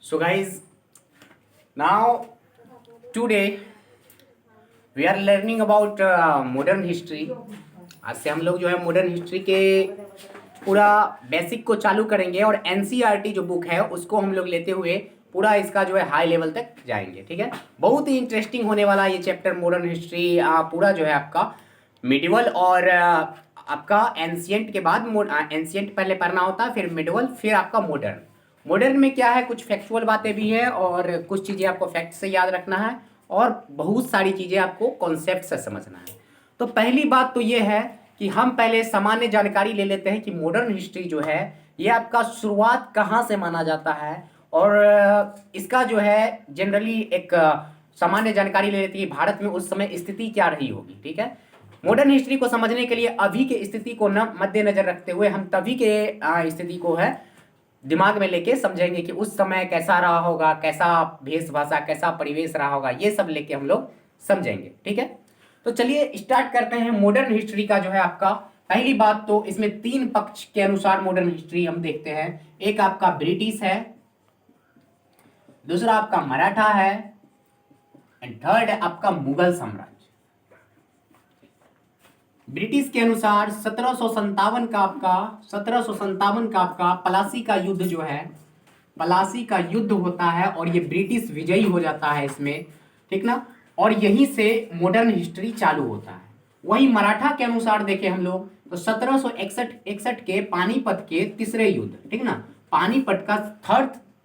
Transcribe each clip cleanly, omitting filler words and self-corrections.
So guys, now today we are learning about modern history. आज से हम लोग जो है मॉडर्न हिस्ट्री के पूरा बेसिक को चालू करेंगे और एनसीईआरटी जो बुक है उसको हम लोग लेते हुए पूरा इसका जो है हाई लेवल तक जाएंगे। ठीक है, बहुत ही इंटरेस्टिंग होने वाला ये चैप्टर मॉडर्न हिस्ट्री पूरा जो है आपका मिडिवल और आपका एंशियंट के बाद एंशियंट पहले पढ़ना होता है, फिर मिडिवल, फिर आपका मॉडर्न। मॉडर्न में क्या है, कुछ फैक्चुअल बातें भी है और कुछ चीज़ें आपको फैक्ट से याद रखना है और बहुत सारी चीज़ें आपको कॉन्सेप्ट से समझना है। तो पहली बात तो ये है कि हम पहले सामान्य जानकारी ले लेते हैं कि मॉडर्न हिस्ट्री जो है ये आपका शुरुआत कहाँ से माना जाता है और इसका जो है जनरली एक सामान्य जानकारी ले लेते हैं कि भारत में उस समय स्थिति क्या रही होगी। ठीक है, मॉडर्न हिस्ट्री को समझने के लिए अभी के स्थिति को न मद्देनजर रखते हुए हम तभी के स्थिति को है दिमाग में लेके समझेंगे कि उस समय कैसा रहा होगा, कैसा वेशभाषा, कैसा परिवेश रहा होगा, ये सब लेके हम लोग समझेंगे। ठीक है, तो चलिए स्टार्ट करते हैं। मॉडर्न हिस्ट्री का जो है आपका पहली बात तो इसमें तीन पक्ष के अनुसार मॉडर्न हिस्ट्री हम देखते हैं। एक आपका ब्रिटिश है, दूसरा आपका मराठा है एंड थर्ड आपका मुगल साम्राज्य। ब्रिटिश के अनुसार 1757 का आपका प्लासी का युद्ध जो है, प्लासी का युद्ध होता है और ये ब्रिटिश विजयी हो जाता है इसमें, ठीक ना, और यहीं से मॉडर्न हिस्ट्री चालू होता है। वही मराठा के अनुसार देखें हम लोग तो 1761 के पानीपत के तीसरे युद्ध, ठीक ना, पानीपत का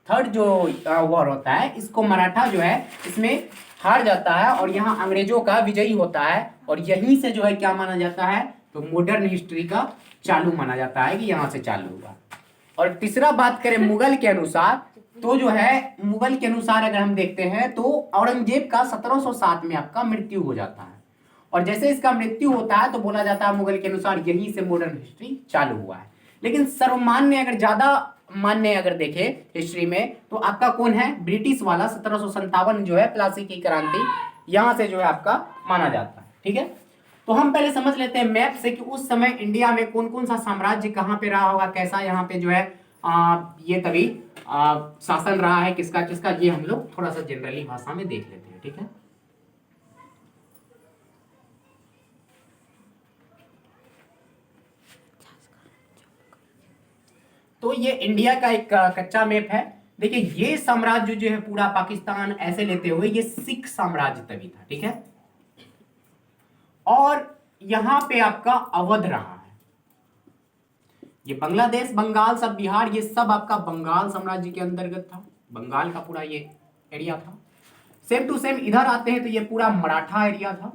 थर्ड जो वॉर होता है, इसको मराठा जो है इसमें हार जाता है और यहाँ अंग्रेजों का विजयी होता है और यहीं से जो है क्या माना जाता है, तो मॉडर्न हिस्ट्री का चालू माना जाता है कि यहाँ से चालू हुआ। और तीसरा बात करें मुगल के अनुसार तो जो है मुगल के अनुसार अगर हम देखते हैं तो औरंगजेब का 1707 में आपका मृत्यु हो जाता है और जैसे इसका मृत्यु होता है तो बोला जाता है मुगल के अनुसार यहीं से मॉडर्न हिस्ट्री चालू हुआ है। लेकिन सर्वमान्य अगर ज्यादा मान्य अगर देखे हिस्ट्री में तो आपका कौन है, ब्रिटिश वाला 1757 जो है प्लासी की क्रांति, यहां से जो है आपका माना जाता है। ठीक है, तो हम पहले समझ लेते हैं मैप से कि उस समय इंडिया में कौन कौन सा साम्राज्य कहाँ पे रहा होगा, कैसा यहाँ पे जो है ये तभी शासन रहा है, किसका किसका, ये हम लोग थोड़ा सा जनरली भाषा में देख लेते हैं। ठीक है, तो ये इंडिया का एक कच्चा मैप है। देखिए ये साम्राज्य जो है पूरा पाकिस्तान ऐसे लेते हुए ये सिख साम्राज्य तभी था। ठीक है, और यहां पे आपका अवध रहा है, ये बांग्लादेश, बंगाल, सब बिहार, ये सब आपका बंगाल साम्राज्य के अंतर्गत था, बंगाल का पूरा ये एरिया था। सेम टू सेम इधर आते हैं तो ये पूरा मराठा एरिया था।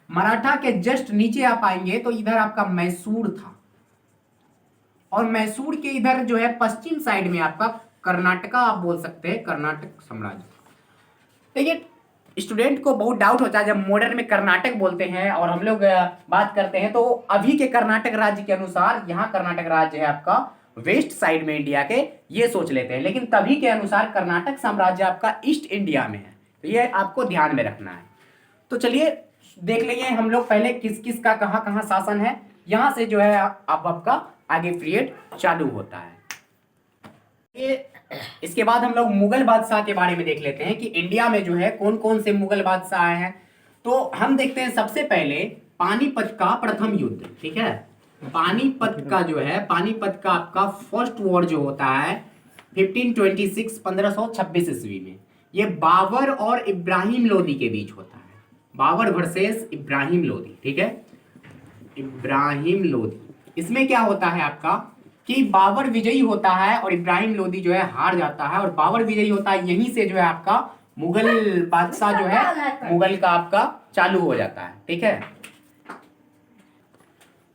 मराठा के जस्ट नीचे आप आएंगे तो इधर आपका मैसूर था और मैसूर के इधर जो है पश्चिम साइड में आपका कर्नाटका, आप बोल सकते हैं कर्नाटक साम्राज्य। देखिए स्टूडेंट को बहुत डाउट होता है जब मॉडर्न में कर्नाटक बोलते हैं और हम लोग बात करते हैं तो अभी के कर्नाटक राज्य के अनुसार यहाँ कर्नाटक राज्य है आपका वेस्ट साइड में इंडिया के, ये सोच लेते हैं, लेकिन तभी के अनुसार कर्नाटक साम्राज्य आपका ईस्ट इंडिया में है, तो ये आपको ध्यान में रखना है। तो चलिए देख लेंगे हम लोग पहले किस किस का कहाँ कहाँ शासन है, यहाँ से जो है आपका आगे पीरियड चालू होता है। इसके बाद हम लोग मुगल बादशाह के बारे में देख लेते हैं कि इंडिया में जो है कौन कौन से मुगल बादशाह आए हैं। तो हम देखते हैं सबसे पहले पानीपत का प्रथम युद्ध। ठीक है, पानीपत का जो है, पानीपत का आपका फर्स्ट वॉर जो होता है 1526 1526 ईस्वी में, ये बाबर और इब्राहिम लोदी के बीच होता है, बाबर वर्सेस इब्राहिम लोदी। ठीक है, इब्राहिम लोदी, इसमें क्या होता है आपका कि बाबर विजयी होता है और इब्राहिम लोदी जो है हार जाता है और बाबर विजयी होता है, यहीं से जो है आपका मुगल बादशाह जो है मुगल का आपका चालू हो जाता है। ठीक है,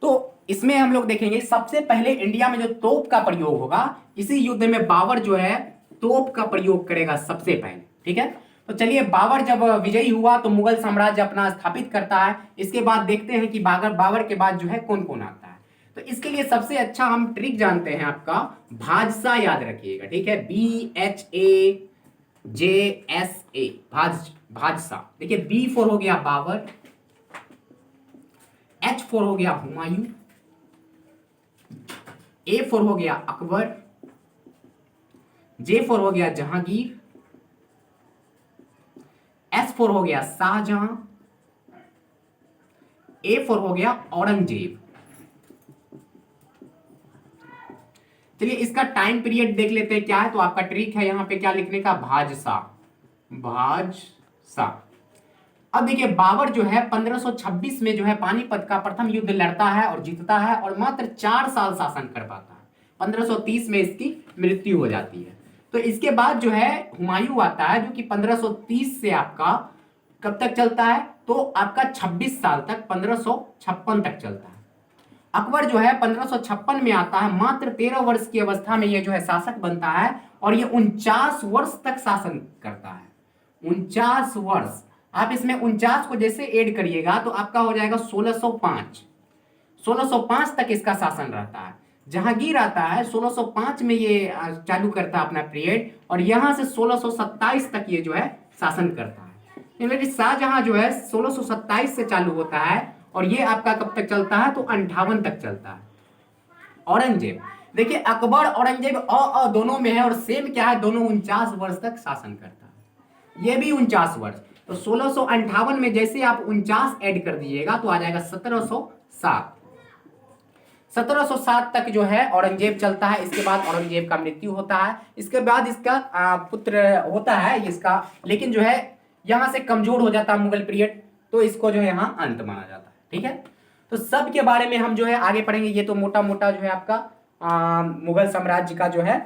तो इसमें हम लोग देखेंगे सबसे पहले इंडिया में जो तोप का प्रयोग होगा, इसी युद्ध में बाबर जो है तोप का प्रयोग करेगा सबसे पहले। ठीक है, तो चलिए बाबर जब विजयी हुआ तो मुगल साम्राज्य अपना स्थापित करता है। इसके बाद देखते हैं कि बाबर के बाद जो है कौन कौन आता है। तो इसके लिए सबसे अच्छा हम ट्रिक जानते हैं आपका भाजसा, याद रखिएगा। ठीक है, BHAJSA, भाजसा। देखिए B4 हो गया बाबर, H4 हो गया हुमायूं, A4 हो गया अकबर, J4 हो गया जहांगीर, S4 हो गया शाहजहां, A4 हो गया औरंगजेब। चलिए इसका टाइम पीरियड देख लेते हैं क्या है। तो आपका ट्रिक है यहां पे क्या लिखने का, भाजसा, भाजसा। अब देखिए बाबर जो है 1526 में जो है पानीपत का प्रथम युद्ध लड़ता है और जीतता है और मात्र 4 साल शासन कर पाता है। 1530 में इसकी मृत्यु हो जाती है। तो इसके बाद जो है हुमायूं आता है जो कि 1530 से आपका कब तक चलता है, तो आपका 26 साल तक 1556 तक चलता है। अकबर जो है 1556 में आता है, मात्र 13 वर्ष की अवस्था में ये जो है शासक बनता है और ये 49 वर्ष तक शासन करता है। 49 वर्ष। आप इसमें 49 को जैसे ऐड करिएगा तो आपका हो जाएगा 1605। 1605 तक इसका शासन रहता है। जहांगीर आता है 1605 में ये चालू करता है अपना पीरियड और यहां से 1627 तक ये जो है शासन करता है। शाहजहां जो है 1627 से चालू होता है और ये आपका कब तक चलता है, तो 58 तक चलता है। औरंगजेब, देखिए अकबर औरंगजेब दोनों में है और सेम क्या है, दोनों 49 वर्ष तक शासन करता है। ये भी 49 वर्ष। तो 1658 में जैसे आप 49 ऐड कर दीजिएगा तो आ जाएगा 1707। 1707 तक जो है औरंगजेब चलता है। इसके बाद औरंगजेब का मृत्यु होता है। इसके बाद इसका पुत्र होता है इसका, लेकिन जो है यहां से कमजोर हो जाता है मुगल पीरियड, तो इसको जो है यहां अंत माना जाता है। ठीक है, तो सब के बारे में हम जो है आगे पढ़ेंगे। ये तो मोटा मोटा जो है आपका मुगल साम्राज्य का जो है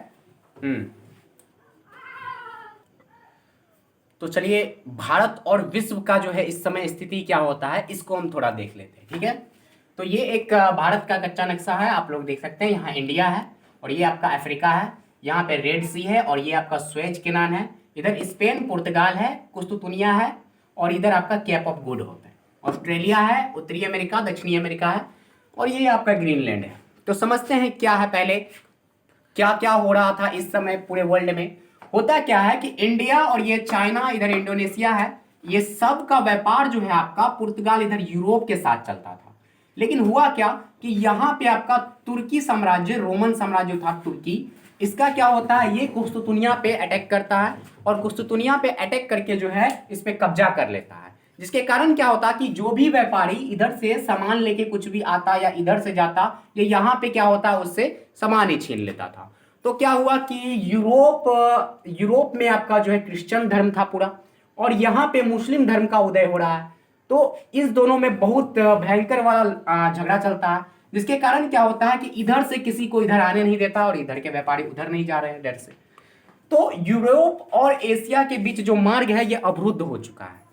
तो चलिए भारत और विश्व का जो है इस समय स्थिति क्या होता है इसको हम थोड़ा देख लेते हैं। ठीक है, तो ये एक भारत का कच्चा नक्शा है, आप लोग देख सकते हैं। यहाँ इंडिया है और ये आपका अफ्रीका है, यहाँ पे रेड सी है और ये आपका स्वेज केनान है। इधर स्पेन पुर्तगाल है, कुस्तुतुनिया है और इधर आपका कैप ऑफ गुड होता है। ऑस्ट्रेलिया है, उत्तरी अमेरिका, दक्षिणी अमेरिका है और ये आपका ग्रीनलैंड है। तो समझते हैं क्या है, पहले क्या क्या हो रहा था इस समय पूरे वर्ल्ड में। होता क्या है कि इंडिया और ये चाइना, इधर इंडोनेशिया है, ये सब का व्यापार जो है आपका पुर्तगाल इधर यूरोप के साथ चलता था। लेकिन हुआ क्या कि यहाँ पे आपका तुर्की साम्राज्य, रोमन साम्राज्य था तुर्की, इसका क्या होता है, ये कुस्तुतुनिया पे अटैक करता है और कुस्तुतुनिया पे अटैक करके जो है इस पे कब्जा कर लेता है। जिसके कारण क्या होता कि जो भी व्यापारी इधर से सामान लेके कुछ भी आता या इधर से जाता, ये यहाँ पे क्या होता है उससे सामान ही छीन लेता था। तो क्या हुआ कि यूरोप में आपका जो है क्रिश्चियन धर्म था पूरा और यहाँ पे मुस्लिम धर्म का उदय हो रहा है। तो इस दोनों में बहुत भयंकर वाला झगड़ा चलता है, जिसके कारण क्या होता है कि इधर से किसी को इधर आने नहीं देता और इधर के व्यापारी उधर नहीं जा रहे हैं डर से। तो यूरोप और एशिया के बीच जो मार्ग है ये अवरुद्ध हो चुका है।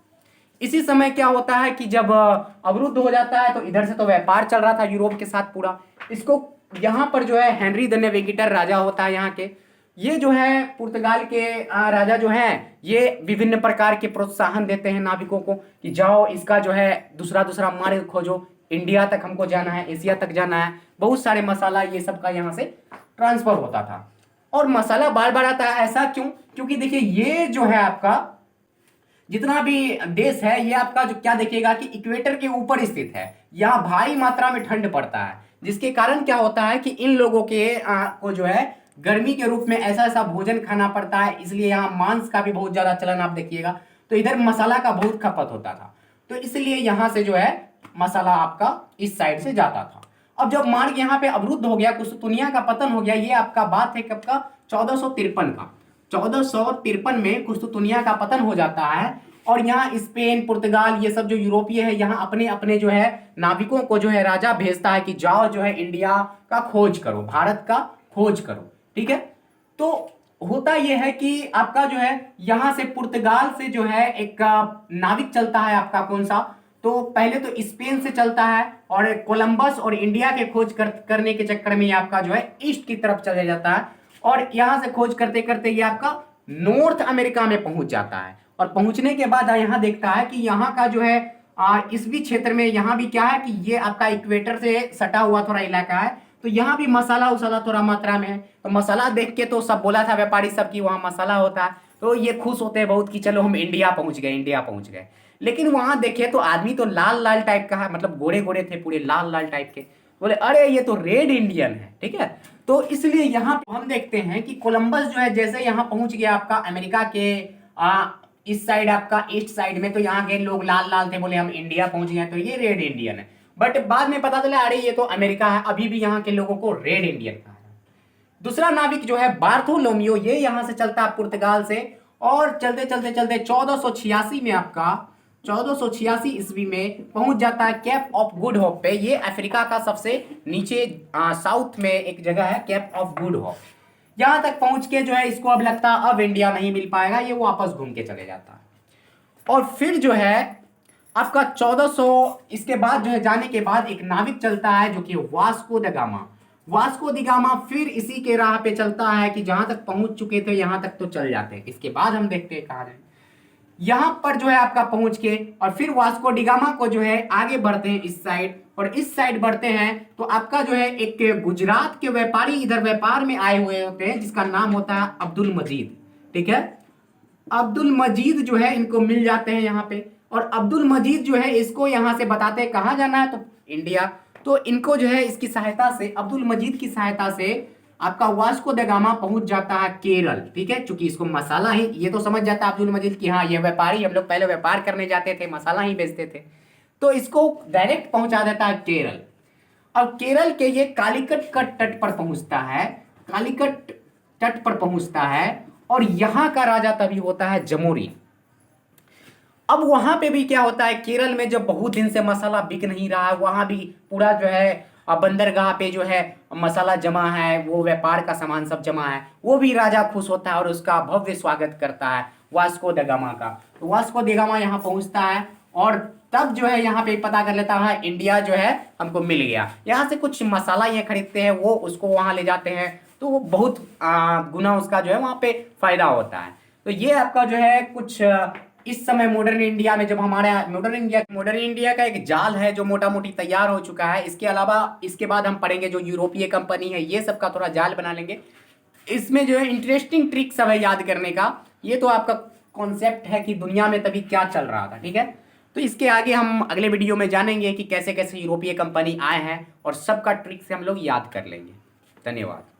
इसी समय क्या होता है कि जब अवरुद्ध हो जाता है तो इधर से तो व्यापार चल रहा था यूरोप के साथ पूरा, इसको यहाँ पर जो है हेनरी द नेविगेटर राजा होता है यहाँ के, ये जो है पुर्तगाल के राजा जो है ये विभिन्न प्रकार के प्रोत्साहन देते हैं नाविकों को कि जाओ इसका जो है दूसरा दूसरा मार्ग खोजो, इंडिया तक हमको जाना है, एशिया तक जाना है। बहुत सारे मसाला ये सब का यहाँ से ट्रांसफर होता था और मसाला बार बार आता है। ऐसा क्यों? क्योंकि देखिए ये जो है आपका जितना भी देश है ये आपका जो क्या देखिएगा कि इक्वेटर के ऊपर स्थित है, यहाँ भारी मात्रा में ठंड पड़ता है, जिसके कारण क्या होता है कि इन लोगों के को जो है गर्मी के रूप में ऐसा ऐसा भोजन खाना पड़ता है, इसलिए यहाँ मांस का भी बहुत ज्यादा चलन आप देखिएगा। तो इधर मसाला का बहुत खपत होता था, तो इसलिए यहाँ से जो है मसाला आपका इस साइड से जाता था। अब जब मार्ग यहाँ पे अवरुद्ध हो गया, कुस्तुतुनिया का पतन हो गया, ये आपका बात है कब का, 1453 का। 1453 में कुस्तुतुनिया का पतन हो जाता है और यहाँ स्पेन पुर्तगाल ये सब जो यूरोपीय है यहाँ अपने अपने जो है नाविकों को जो है राजा भेजता है कि जाओ जो है इंडिया का खोज करो, भारत का खोज करो। ठीक है, तो होता यह है कि आपका जो है यहाँ से पुर्तगाल से जो है एक नाविक चलता है आपका कौन सा, तो पहले तो स्पेन से चलता है और कोलंबस और इंडिया के खोज करने के चक्कर में ये आपका जो है ईस्ट की तरफ चले जाता है और यहां से खोज करते करते ये आपका नॉर्थ अमेरिका में पहुंच जाता है। और पहुंचने के बाद यहाँ देखता है कि यहाँ का जो है इस भी क्षेत्र में यहाँ भी क्या है कि ये आपका इक्वेटर से सटा हुआ थोड़ा इलाका है, तो यहाँ भी मसाला उसाला थोड़ा मात्रा में है। तो मसाला देख के तो सब बोला था व्यापारी सब की वहाँ मसाला होता है, तो ये खुश होते हैं बहुत कि चलो हम इंडिया पहुंच गए, इंडिया पहुंच गए। लेकिन वहां देखे तो आदमी तो लाल लाल टाइप का है, मतलब गोरे गोरे थे पूरे लाल लाल टाइप के। बोले अरे ये तो रेड इंडियन है, ठीक है। तो इसलिए यहाँ हम देखते हैं कि कोलंबस जो है जैसे यहाँ पहुंच गया आपका अमेरिका के इस साइड, आपका ईस्ट साइड में, तो यहाँ के लोग लाल लाल थे, बोले हम इंडिया पहुंच गए तो ये रेड इंडियन है। बट बाद में पता चला अरे ये तो अमेरिका है, अभी भी यहाँ के लोगों को रेड इंडियन कहा। दूसरा नाविक जो है बार्थोलोमियो, ये यहां से चलता है पुर्तगाल से, और चलते चलते चलते 1486 में आपका 1486 ईस्वी में पहुंच जाता है कैप ऑफ गुड होप पे। ये अफ्रीका का सबसे नीचे साउथ में एक जगह है कैप ऑफ गुड होप। यहां तक पहुंच के जो है इसको अब लगता है अब इंडिया नहीं मिल पाएगा, ये वापस घूम के चले जाता है। और फिर जो है आपका 1400 इसके बाद जो है जाने के बाद एक नाविक चलता है जो कि Vasco the gamma. Vasco the gamma फिर इसी के राह पे चलता है कि जहां तक पहुंच चुके थे यहां तक तो चल जाते हैं। इसके बाद हम देखते हैं कहां जाए, यहां पर जो है आपका पहुंच के और फिर वास्को डी गामा को जो है आगे बढ़ते हैं इस साइड, और इस साइड बढ़ते हैं तो आपका जो है एक गुजरात के व्यापारी इधर व्यापार में आए हुए होते हैं जिसका नाम होता है अब्दुल मजीद, ठीक है। अब्दुल मजीद जो है इनको मिल जाते हैं यहाँ पे, और अब्दुल मजीद जो है इसको यहाँ से बताते हैं कहाँ जाना है, तो इंडिया। तो इनको जो है इसकी सहायता से, अब्दुल मजीद की सहायता से आपका वास्को द गामा पहुंच जाता है केरल, ठीक है। चूंकि इसको मसाला ही, ये तो समझ जाता है अब्दुल मजीद कि हाँ ये व्यापारी, हम लोग पहले व्यापार करने जाते थे, मसाला ही बेचते थे, तो इसको डायरेक्ट पहुंचा देता है केरल। अब केरल के ये कालीकट का तट पर पहुंचता है, कालीकट तट पर पहुंचता है, और यहां का राजा तभी होता है जमोरी। अब वहां पे भी क्या होता है, केरल में जब बहुत दिन से मसाला बिक नहीं रहा है, वहां भी पूरा जो है बंदरगाह पे जो है मसाला जमा है, वो व्यापार का सामान सब जमा है, वो भी राजा खुश होता है और उसका भव्य स्वागत करता है वास्को द गामा का। तो वास्को द गामा यहाँ पहुंचता है और तब जो है यहाँ पे पता कर लेता है इंडिया जो है हमको मिल गया। यहाँ से कुछ मसाला ये खरीदते हैं, वो उसको वहाँ ले जाते हैं, तो वो बहुत गुना उसका जो है वहाँ पे फायदा होता है। तो ये आपका जो है कुछ इस समय मॉडर्न इंडिया में, जब हमारे मॉडर्न इंडिया का एक जाल है जो मोटा मोटी तैयार हो चुका है। इसके अलावा इसके बाद हम पढ़ेंगे जो यूरोपीय कंपनी है, ये सब का थोड़ा जाल बना लेंगे। इसमें जो है इंटरेस्टिंग ट्रिक सब है याद करने का। ये तो आपका कॉन्सेप्ट है कि दुनिया में तभी क्या चल रहा था, ठीक है। तो इसके आगे हम अगले वीडियो में जानेंगे कि कैसे कैसे यूरोपीय कंपनी आए हैं, और सबका ट्रिक से हम लोग याद कर लेंगे। धन्यवाद।